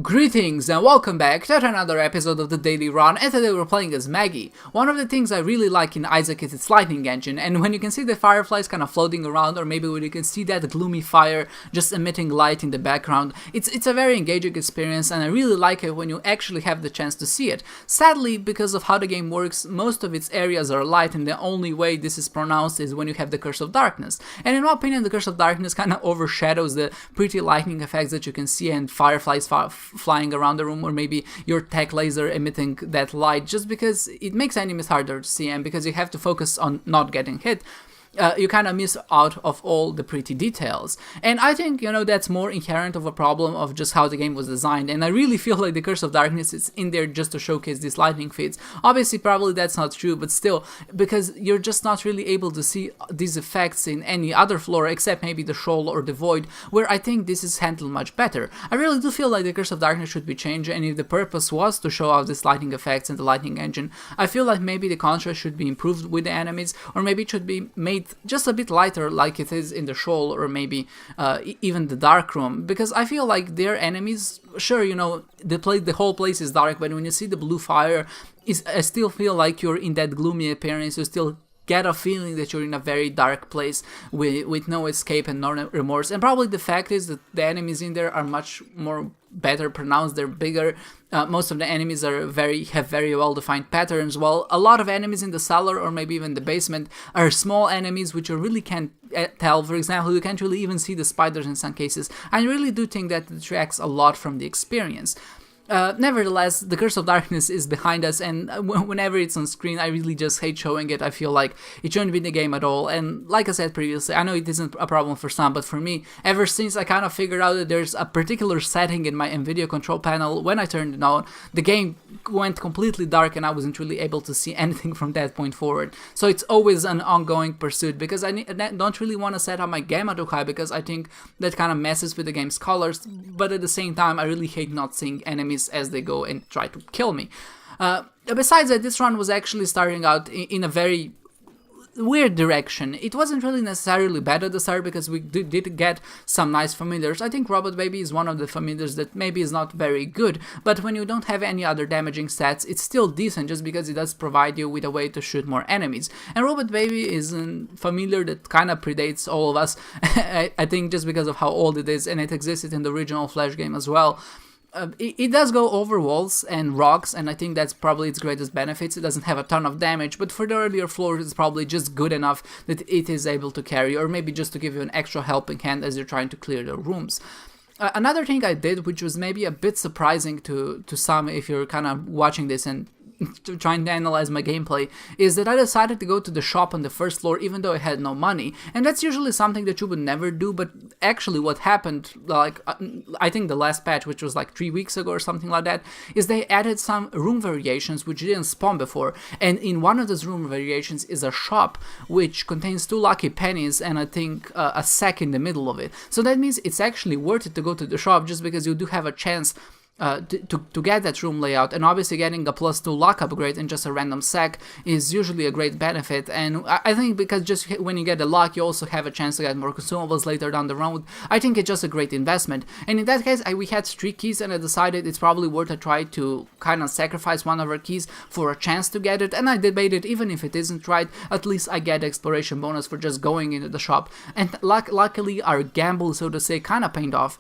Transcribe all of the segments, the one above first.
Greetings and welcome back to another episode of the Daily Run, and today we're playing as Maggie. One of the things I really like in Isaac is its lightning engine, and when you can see the fireflies kind of floating around, or maybe when you can see that gloomy fire just emitting light in the background, it's a very engaging experience, and I really like it when you actually have the chance to see it. Sadly, because of how the game works, most of its areas are light, and the only way this is pronounced is when you have the Curse of Darkness. And in my opinion, the Curse of Darkness kind of overshadows the pretty lightning effects that you can see and fireflies flying around the room, or maybe your tech laser emitting that light, just because it makes enemies harder to see, and because you have to focus on not getting hit. You kind of miss out of all the pretty details. And I think, that's more inherent of a problem of just how the game was designed, and I really feel like the Curse of Darkness is in there just to showcase these lightning feeds. Obviously, probably that's not true, but still, because you're just not really able to see these effects in any other floor, except maybe the Shoal or the Void, where I think this is handled much better. I really do feel like the Curse of Darkness should be changed, and if the purpose was to show off these lightning effects and the lightning engine, I feel like maybe the contrast should be improved with the enemies, or maybe it should be made just a bit lighter like it is in the Shoal, or maybe even the Dark Room, because I feel like their enemies, sure, the whole place is dark, but when you see the blue fire, I still feel like you're in that gloomy appearance. You still get a feeling that you're in a very dark place with no escape and no remorse. And probably the fact is that the enemies in there are much more better pronounced, they're bigger. Most of the enemies have very well defined patterns, while a lot of enemies in the cellar or maybe even the basement are small enemies which you really can't tell. For example, you can't really even see the spiders in some cases. I really do think that detracts a lot from the experience. Nevertheless, the Curse of Darkness is behind us, and whenever it's on screen, I really just hate showing it. I feel like it shouldn't be in the game at all, and like I said previously, I know it isn't a problem for some, but for me, ever since I kind of figured out that there's a particular setting in my NVIDIA control panel, when I turned it on, the game went completely dark and I wasn't really able to see anything from that point forward. So it's always an ongoing pursuit, because I don't really want to set up my gamma too high, because I think that kind of messes with the game's colors, but at the same time, I really hate not seeing enemies as they go and try to kill me. Besides that, this run was actually starting out in a very weird direction. It wasn't really necessarily bad at the start, because we did get some nice familiars. I think Robot Baby is one of the familiars that maybe is not very good, but when you don't have any other damaging stats, it's still decent, just because it does provide you with a way to shoot more enemies. And Robot Baby is a familiar that kind of predates all of us, I think just because of how old it is, and it existed in the original Flash game as well. It does go over walls and rocks, and I think that's probably its greatest benefits. It doesn't have a ton of damage, but for the earlier floors, it's probably just good enough that it is able to carry, or maybe just to give you an extra helping hand as you're trying to clear the rooms. Another thing I did, which was maybe a bit surprising to some if you're kind of watching this and trying to analyze my gameplay, is that I decided to go to the shop on the first floor even though I had no money. And that's usually something that you would never do, but actually what happened, I think the last patch, which was like 3 weeks ago or something like that, is they added some room variations which didn't spawn before, and in one of those room variations is a shop which contains 2 lucky pennies and I think a sack in the middle of it. So that means it's actually worth it to go to the shop, just because you do have a chance to get that room layout, and obviously getting a +2 luck upgrade in just a random sack is usually a great benefit. And I think because just when you get the luck, you also have a chance to get more consumables later down the road. I think it's just a great investment. And in that case, we had 3 keys, and I decided it's probably worth a try to kind of sacrifice one of our keys for a chance to get it. And I debated, even if it isn't right, at least I get the exploration bonus for just going into the shop. And luckily, our gamble, so to say, kind of paid off.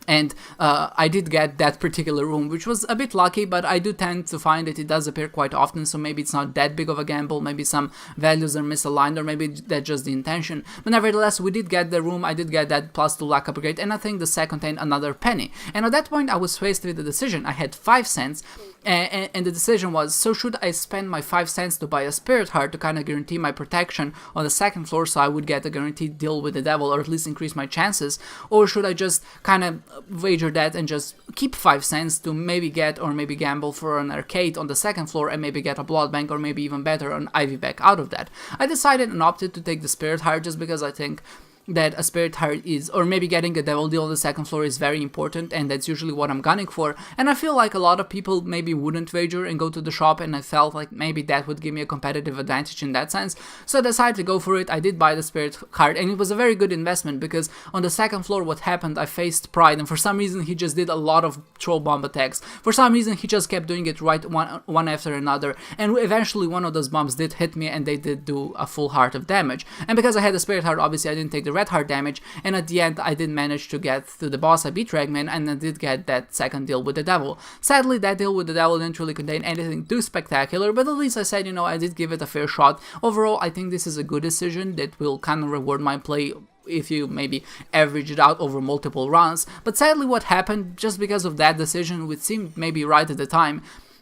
And I did get that particular room, which was a bit lucky, but I do tend to find that it does appear quite often, so maybe it's not that big of a gamble, maybe some values are misaligned, or maybe that's just the intention. But nevertheless, we did get the room, I did get that +2 luck upgrade, and I think the set contained another penny. And at that point, I was faced with the decision. I had 5 cents, and the decision was, so should I spend my 5 cents to buy a Spirit Heart to kind of guarantee my protection on the second floor, so I would get a guaranteed deal with the devil, or at least increase my chances, or should I just kind of wager that and just keep 5 cents to maybe get, or maybe gamble for an arcade on the second floor and maybe get a blood bank, or maybe even better, an IV back out of that. I decided and opted to take the Spirit Heart, just because I think that a Spirit Heart is, or maybe getting a Devil Deal on the second floor is very important, and that's usually what I'm gunning for. And I feel like a lot of people maybe wouldn't wager and go to the shop, and I felt like maybe that would give me a competitive advantage in that sense. So I decided to go for it. I did buy the Spirit Heart, and it was a very good investment because on the second floor what happened, I faced Pride, and for some reason he just did a lot of Troll Bomb attacks. For some reason he just kept doing it right one after another, and eventually one of those bombs did hit me, and they did do a full heart of damage. And because I had the Spirit Heart, obviously I didn't take the red heart damage, and at the end I did manage to get to the boss. I beat Ragman, and I did get that second deal with the devil. Sadly, that deal with the devil didn't really contain anything too spectacular, but at least I said, I did give it a fair shot. Overall, I think this is a good decision that will kind of reward my play if you maybe average it out over multiple runs. But sadly, what happened, just because of that decision, which seemed maybe right at the time,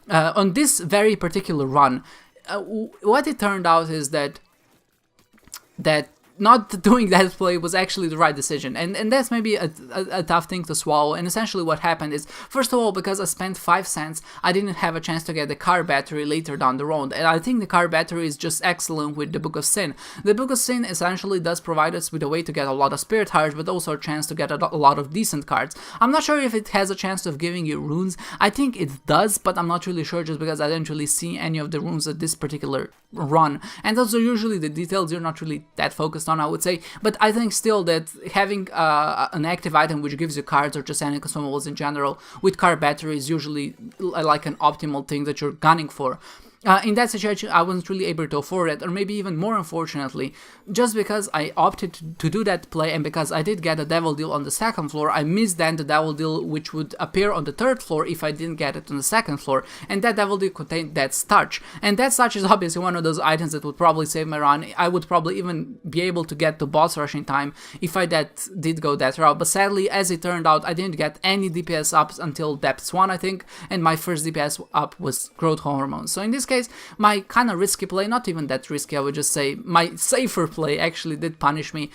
on this very particular run, what it turned out is that not doing that play was actually the right decision, and that's maybe a tough thing to swallow. And essentially what happened is, first of all, because I spent 5 cents, I didn't have a chance to get the car battery later down the road, and I think the car battery is just excellent with the Book of Sin. The Book of Sin essentially does provide us with a way to get a lot of Spirit Hearts, but also a chance to get a lot of decent cards. I'm not sure if it has a chance of giving you runes. I think it does, but I'm not really sure, just because I didn't really see any of the runes at this particular run, and those are usually the details you're not really that focused on, I would say. But I think still that having an active item which gives you cards, or just any consumables in general, with card battery is usually like an optimal thing that you're gunning for. In that situation, I wasn't really able to afford it, or maybe even more unfortunately, just because I opted to do that play, and because I did get a Devil Deal on the second floor, I missed then the Devil Deal which would appear on the third floor if I didn't get it on the second floor, and that Devil Deal contained Death's Touch, and Death's Touch is obviously one of those items that would probably save my run. I would probably even be able to get to boss rush in time if I did go that route, but sadly, as it turned out, I didn't get any DPS ups until Depths 1, I think, and my first DPS up was Growth Hormone. So in this case, my kind of risky play, not even that risky, I would just say my safer play, actually did punish me,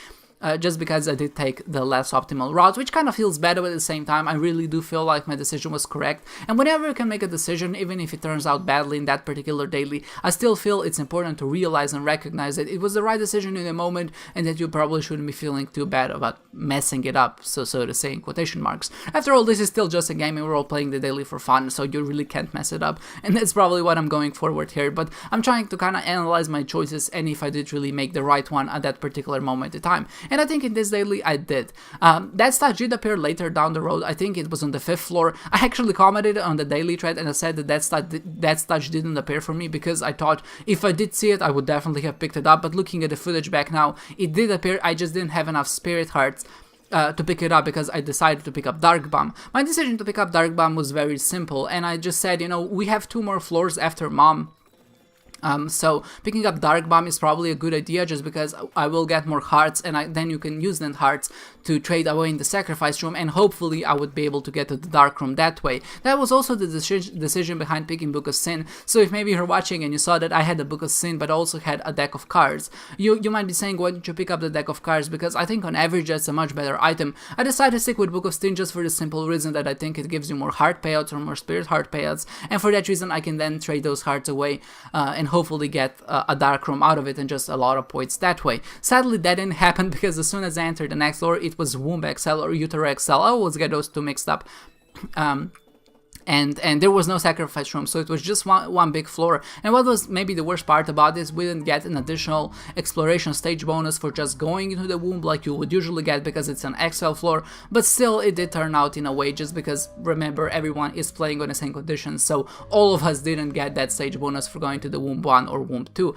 just because I did take the less optimal route, which kind of feels better, but at the same time I really do feel like my decision was correct. And whenever you can make a decision, even if it turns out badly in that particular daily, I still feel it's important to realize and recognize that it was the right decision in the moment, and that you probably shouldn't be feeling too bad about messing it up, so to say, in quotation marks. After all, this is still just a game and we're all playing the daily for fun, so you really can't mess it up, and that's probably what I'm going forward here. But I'm trying to kind of analyze my choices and if I did really make the right one at that particular moment in time. And I think in this daily I did. That touch did appear later down the road. I think it was on the 5th floor. I actually commented on the daily thread and I said that touch didn't appear for me, because I thought if I did see it I would definitely have picked it up, but looking at the footage back now, it did appear. I just didn't have enough Spirit Hearts to pick it up, because I decided to pick up Dark Bomb. My decision to pick up Dark Bomb was very simple, and I just said, we have 2 more floors after Mom. So picking up Dark Bomb is probably a good idea, just because I will get more hearts, and then you can use them hearts to trade away in the sacrifice room, and hopefully I would be able to get to the dark room that way. That was also the decision behind picking Book of Sin. So if maybe you're watching and you saw that I had a Book of Sin but also had a deck of cards, you might be saying, why didn't you pick up the deck of cards? Because I think on average that's a much better item. I decided to stick with Book of Sin just for the simple reason that I think it gives you more heart payouts, or more Spirit Heart payouts, and for that reason I can then trade those hearts away and hopefully get a dark room out of it and just a lot of points that way. Sadly, that didn't happen, because as soon as I entered the next floor, it was Womb XL or Utero XL. I always get those two mixed up. And there was no sacrifice room, so it was just one big floor. And what was maybe the worst part about this, we didn't get an additional exploration stage bonus for just going into the womb like you would usually get, because it's an XL floor, but still it did turn out in a way, just because, remember, everyone is playing on the same conditions, so all of us didn't get that stage bonus for going to the womb 1 or womb 2.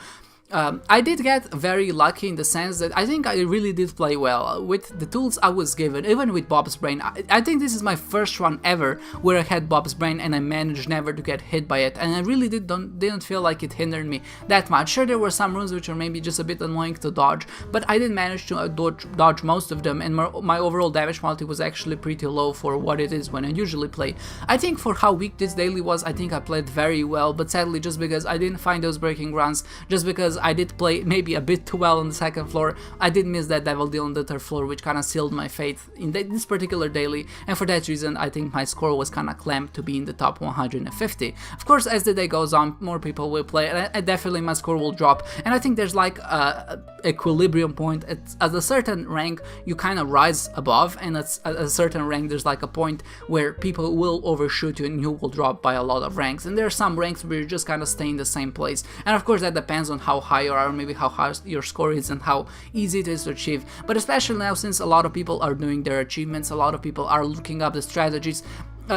I did get very lucky in the sense that I think I really did play well with the tools I was given, even with Bob's Brain. I think this is my first run ever where I had Bob's Brain and I managed never to get hit by it, and I really didn't feel like it hindered me that much. Sure, there were some runes which were maybe just a bit annoying to dodge, but I did manage to dodge most of them, and my overall damage multi was actually pretty low for what it is when I usually play. I think for how weak this daily was, I think I played very well, but sadly just because I didn't find those breaking runs, just because I did play maybe a bit too well on the second floor. I did miss that devil deal on the third floor, which kind of sealed my fate in this particular daily, and for that reason I think my score was kind of clamped to be in the top 150. Of course, as the day goes on, more people will play, and definitely my score will drop, and I think there's like a equilibrium point. At a certain rank you kind of rise above, and at a certain rank there's like a point where people will overshoot you and you will drop by a lot of ranks, and there are some ranks where you just kind of stay in the same place, and of course that depends on how high you are, or maybe how high your score is and how easy it is to achieve. But especially now, since a lot of people are doing their achievements, a lot of people are looking up the strategies,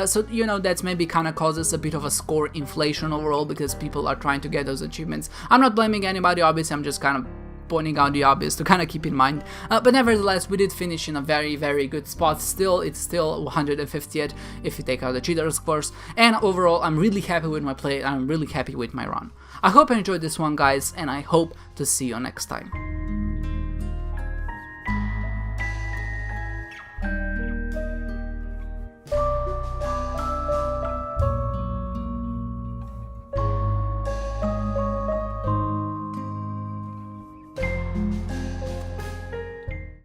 so you know, that's maybe kind of causes a bit of a score inflation overall, because people are trying to get those achievements. I'm not blaming anybody, obviously, I'm just kind of pointing out the obvious to kind of keep in mind, but nevertheless we did finish in a very good spot. Still, it's still 150th if you take out the cheaters, of course, and overall I'm really happy with my play, I'm really happy with my run. I hope you enjoyed this one, guys, and I hope to see you next time.